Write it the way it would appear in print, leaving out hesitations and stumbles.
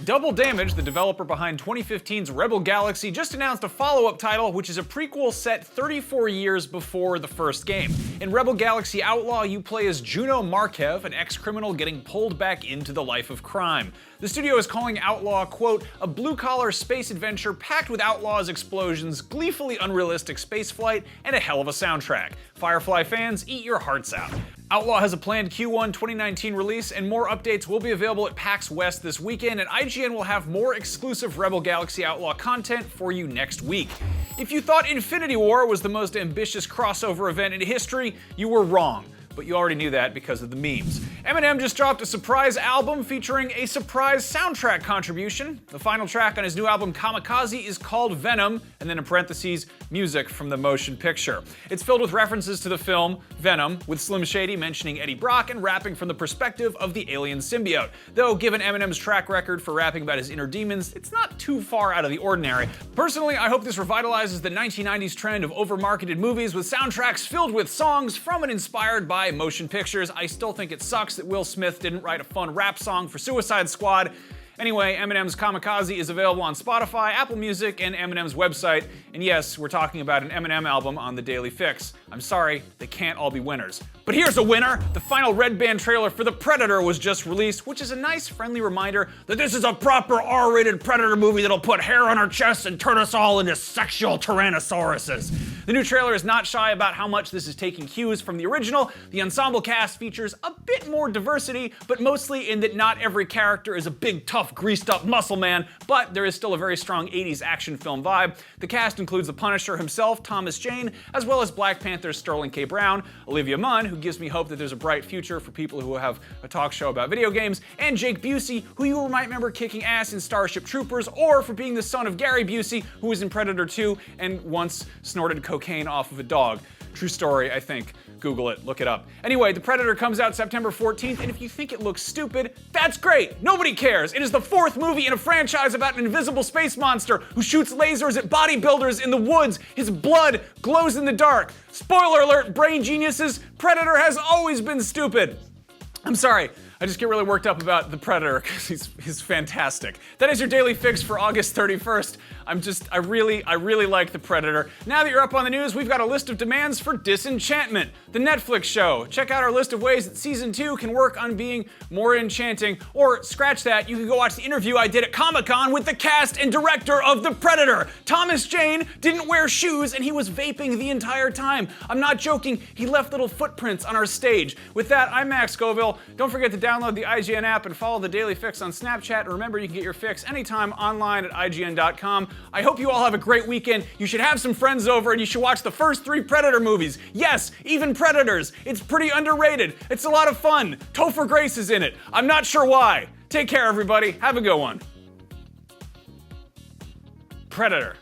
Double Damage, the developer behind 2015's Rebel Galaxy, just announced a follow-up title, which is a prequel set 34 years before the first game. In Rebel Galaxy Outlaw, you play as Juno Markev, an ex-criminal getting pulled back into the life of crime. The studio is calling Outlaw, quote, a blue-collar space adventure packed with outlaws, explosions, gleefully unrealistic spaceflight, and a hell of a soundtrack. Firefly fans, eat your hearts out. Outlaw has a planned Q1 2019 release, and more updates will be available at PAX West this weekend, and IGN will have more exclusive Rebel Galaxy Outlaw content for you next week. If you thought Infinity War was the most ambitious crossover event in history, you were wrong. But you already knew that because of the memes. Eminem just dropped a surprise album featuring a surprise soundtrack contribution. The final track on his new album Kamikaze is called Venom, and then in parentheses, music from the motion picture. It's filled with references to the film Venom, with Slim Shady mentioning Eddie Brock and rapping from the perspective of the alien symbiote. Though, given Eminem's track record for rapping about his inner demons, it's not too far out of the ordinary. Personally, I hope this revitalizes the 1990s trend of overmarketed movies with soundtracks filled with songs from and inspired by motion pictures. I still think it sucks that Will Smith didn't write a fun rap song for Suicide Squad. Anyway, Eminem's Kamikaze is available on Spotify, Apple Music, and Eminem's website. And yes, we're talking about an Eminem album on The Daily Fix. I'm sorry, they can't all be winners. But here's a winner! The final Red Band trailer for The Predator was just released, which is a nice, friendly reminder that this is a proper R-rated Predator movie that'll put hair on our chests and turn us all into sexual Tyrannosauruses. The new trailer is not shy about how much this is taking cues from the original. The ensemble cast features a bit more diversity, but mostly in that not every character is a big, tough, greased-up muscle man, but there is still a very strong 80s action film vibe. The cast includes the Punisher himself, Thomas Jane, as well as Black Panther's Sterling K. Brown, Olivia Munn, who gives me hope that there's a bright future for people who have a talk show about video games, and Jake Busey, who you might remember kicking ass in Starship Troopers, or for being the son of Gary Busey, who was in Predator 2 and once snorted cocaine off of a dog. True story, I think. Google it, look it up. Anyway, The Predator comes out September 14th, and if you think it looks stupid, that's great! Nobody cares! It is the fourth movie in a franchise about an invisible space monster who shoots lasers at bodybuilders in the woods. His blood glows in the dark. Spoiler alert, brain geniuses, Predator has always been stupid. I'm sorry, I just get really worked up about The Predator because he's fantastic. That is your Daily Fix for August 31st. I really like The Predator. Now that you're up on the news, we've got a list of demands for Disenchantment, the Netflix show. Check out our list of ways that season 2 can work on being more enchanting. Or scratch that, you can go watch the interview I did at Comic-Con with the cast and director of The Predator. Thomas Jane didn't wear shoes and he was vaping the entire time. I'm not joking, he left little footprints on our stage. With that, I'm Max Scoville. Don't forget to download the IGN app and follow The Daily Fix on Snapchat. And remember, you can get your fix anytime online at IGN.com. I hope you all have a great weekend. You should have some friends over and you should watch the first 3 Predator movies. Yes, even Predators. It's pretty underrated. It's a lot of fun. Topher Grace is in it. I'm not sure why. Take care, everybody. Have a good one. Predator.